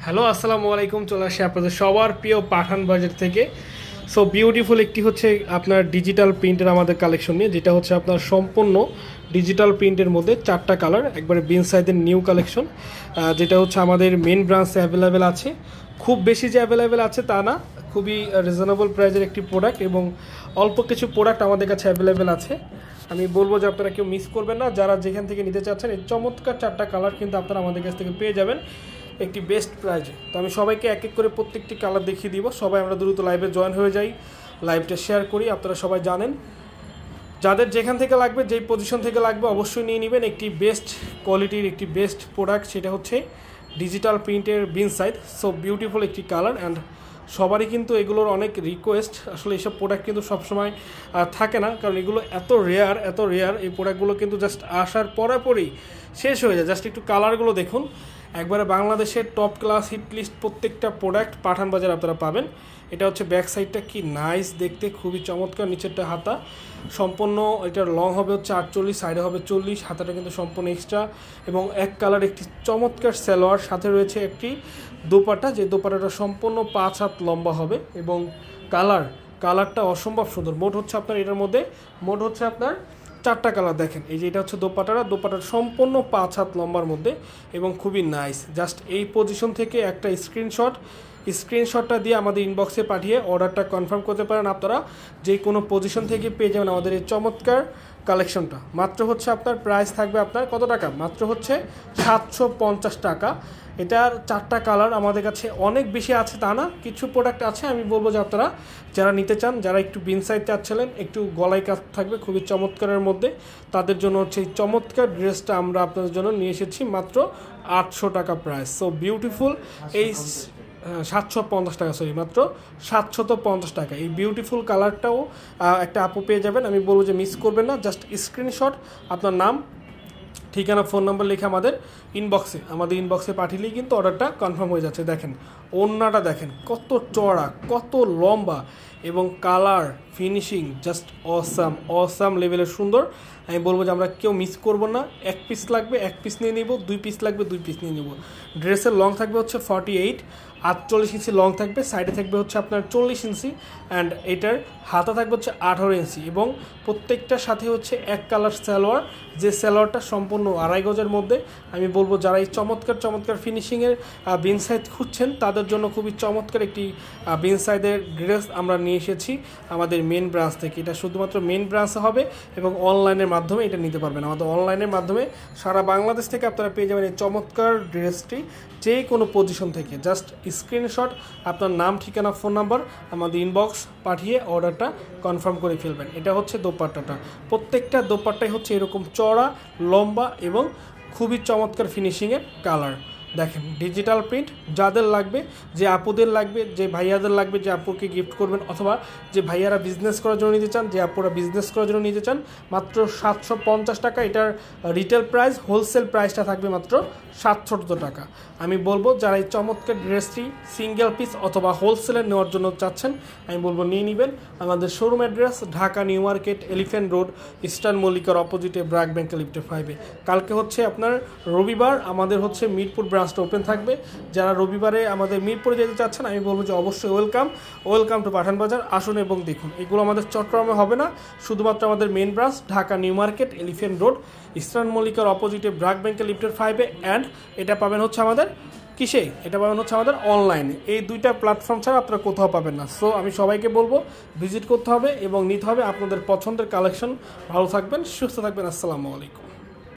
Hello আসসালামু আলাইকুম, চলে আসি আপনাদের সবার প্রিয় পাঠান বাজার থেকে। সো বিউটিফুল একটি হচ্ছে আপনার ডিজিটাল প্রিন্টের আমাদের কালেকশন নিয়ে, যেটা হচ্ছে আপনার সম্পূর্ণ ডিজিটাল প্রিন্টের মধ্যে 4টা কালার, একবারে বিন সাইজের নিউ কালেকশন, যেটা হচ্ছে আমাদের মেন ব্রাঞ্চে অ্যাভেলেবেল আছে। খুব বেশি যে অ্যাভেলেবেল আছে তা না, খুবই রিজনেবল প্রাইসের একটি প্রোডাক্ট এবং অল্প কিছু প্রোডাক্ট আমাদের কাছে অ্যাভেলেবেল আছে। আমি বলবো যে আপনারা কেউ মিস করবেন না, যারা যেখান থেকে নিতে চাচ্ছেন এই চমৎকার 4টা কালার কিন্তু আপনারা আমাদের কাছ থেকে পেয়ে যাবেন একটি বেস্ট প্রাইজে। তো আমি সবাইকে এক এক করে প্রত্যেকটি কালার দেখিয়ে দিব। সবাই আমরা দ্রুত লাইভে জয়েন হয়ে যাই, লাইভটা শেয়ার করি। আপনারা সবাই জানেন, যাদের যেখান থেকে লাগবে, যেই পজিশন থেকে লাগবে, অবশ্যই নিয়ে নেবেন একটি বেস্ট কোয়ালিটির একটি বেস্ট প্রোডাক্ট, সেটা হচ্ছে ডিজিটাল প্রিন্টের বিন সাইড। সো বিউটিফুল একটি কালার অ্যান্ড সবারই কিন্তু এগুলোর অনেক রিকোয়েস্ট। আসলে এইসব প্রোডাক্ট কিন্তু সবসময় থাকে না, কারণ এগুলো এত রেয়ার এই প্রোডাক্টগুলো কিন্তু জাস্ট আসার পরেই শেষ হয়ে যায়। জাস্ট একটু কালারগুলো দেখুন, একবারে বাংলাদেশের টপ ক্লাস হিট লিস্ট প্রত্যেকটা প্রোডাক্ট পাঠান বাজার আপনারা পাবেন। এটা হচ্ছে ব্যাক সাইডটা, কি নাইস দেখতে, খুবই চমৎকার। নিচেরটা হাতা সম্পূর্ণ, এটার লং হবে হচ্ছে 48, সাইডে হবে 40, হাতাটা কিন্তু সম্পূর্ণ এক্সট্রা এবং এক কালার একটি চমৎকার সালোয়ার, সাথে রয়েছে একটি দোপাট্টা, যে দোপাট্টাটা সম্পূর্ণ 5 হাত লম্বা হবে এবং কালারটা অসম্ভব সুন্দর। মোট হচ্ছে আপনার 4টা কালার দেখেন। এই যে এটা হচ্ছে দোপাট্টাটা সম্পূর্ণ 5 হাত লম্বার মধ্যে এবং খুবই নাইস। জাস্ট এই পজিশন থেকে একটা স্ক্রিনশটটা দিয়ে আমাদের ইনবক্সে পাঠিয়ে অর্ডারটা কনফার্ম করতে পারেন। আপনারা যে কোনো পজিশন থেকে পেয়ে যাবেন আমাদের এই চমৎকার কালেকশনটা। মাত্র হচ্ছে আপনার প্রাইস থাকবে আপনার কত টাকা? মাত্র হচ্ছে 750 টাকা। এটার 4টা কালার আমাদের কাছে অনেক বেশি আছে তা না, কিছু প্রোডাক্ট আছে। আমি বলবো যে আপনারা যারা নিতে চান, যারা একটু বিন সাইড চাচ্ছিলেন, একটু গলায় কাজ থাকবে খুবই চমৎকারের মধ্যে, তাদের জন্য হচ্ছে এই চমৎকার ড্রেসটা আমরা আপনাদের জন্য নিয়ে এসেছি মাত্র 800 টাকা প্রাইস। সো বিউটিফুল এই 750 টাকা, মাত্র 750 টাকা। এই বিউটিফুল কালারটাও একটা আপু পেয়ে যাবেন। আমি বলবো যে মিস করবেন না, জাস্ট স্ক্রিনশট, আপনার নাম, ঠিকানা, ফোন নাম্বার লিখে আমাদের ইনবক্সে পাঠিয়েলেই কিন্তু অর্ডারটা কনফার্ম হয়ে যাচ্ছে। দেখেন ওড়নাটা, দেখেন কত চড়া, কত লম্বা এবং কালার ফিনিশিং জাস্ট অসাম লেভেলের সুন্দর। আমি বলবো যে আমরা কেউ মিস করবো না। 1 পিস লাগবে 1 পিস নিয়ে নিব, 2 পিস লাগবে 2 পিস নিয়ে নিব। ড্রেসের লং থাকবে হচ্ছে 48, 48 ইঞ্চি লং থাকবে, সাইডে থাকবে হচ্ছে আপনার 40 ইঞ্চি অ্যান্ড এটার হাতা থাকবে হচ্ছে 18 ইঞ্চি এবং প্রত্যেকটার সাথে হচ্ছে এক কালার সালোয়ার, যে সালোয়ারটা সম্পূর্ণ 2.5 গজের মধ্যে। আমি বলবো যারা এই চমৎকার ফিনিশিংয়ের বিন সাইড খুঁজছেন, তাদের জন্য খুবই চমৎকার একটি বিন সাইডের ড্রেস আমরা নিয়ে এসেছি আমাদের মেন ব্রাঞ্চ থেকে। এটা শুধুমাত্র মেন ব্রাঞ্চে হবে এবং অনলাইনের মাধ্যমে এটা নিতে পারবেন। আমাদের অনলাইনের মাধ্যমে সারা বাংলাদেশ থেকে আপনারা পেয়ে যাবেন এই চমৎকার ড্রেসটি যে কোনো পজিশন থেকে। জাস্ট স্ক্রিনশট, আপনার নাম, ঠিকানা, ফোন নাম্বার আমাদের ইনবক্স পাঠিয়ে অর্ডারটা কনফার্ম করে ফেলবেন। এটা হচ্ছে দোপাট্টাটা, প্রত্যেকটা দোপাট্টাই হচ্ছে এরকম চড়া, লম্বা এবং খুবই চমৎকার ফিনিশিংয়ের কালার। দেখেন ডিজিটাল প্রিন্ট, যাদের লাগবে, যে আপুদের লাগবে, যে ভাইয়াদের লাগবে, যে আপুকে গিফট করবেন, অথবা যে ভাইয়ারা বিজনেস করার জন্য নিতে চান, যে আপুরা বিজনেস করার জন্য নিতে চান, মাত্র 750 টাকা এটার রিটেল প্রাইস। হোলসেল প্রাইসটা থাকবে মাত্র 700 টাকা। আমি বলবো যারা এই চমৎকার ড্রেসটি সিঙ্গেল পিস অথবা হোলসেলে নেওয়ার জন্য চাচ্ছেন, আমি বলবো নিয়ে নেবেন। আমাদের showroom address Dhaka new market, elephant road, eastern মল্লিকার অপোজিটে, ব্র্যাক ব্যাংক লিফটে 5-এ। কালকে হচ্ছে আপনার রবিবার, আমাদের হচ্ছে মিরপুর ব্রাঞ্চটা ওপেন থাকবে। যারা রবিবারে আমাদের মিরপুরে যেতে চাচ্ছেন, আমি বলবো যে অবশ্যই ওয়েলকাম টু পাঠান বাজার, আসুন এবং দেখুন। এগুলো আমাদের চট্টগ্রামে হবে না, শুধুমাত্র আমাদের main branch Dhaka new market, elephant road, eastern মল্লিকার অপোজিটে, ব্র্যাক ব্যাংকের লিফটের 5-এ। অ্যান্ড এটা পাবেন হচ্ছে আমাদের এটা পাবেন হচ্ছে আমাদের অনলাইনে। এই 2টা প্ল্যাটফর্ম ছাড়া আপনারা কোথাও পাবেন না। সো আমি সবাইকে বলবো ভিজিট করতে হবে এবং নিতে হবে আপনাদের পছন্দের কালেকশন। ভালো থাকবেন, সুস্থ থাকবেন, আসসালামু আলাইকুম।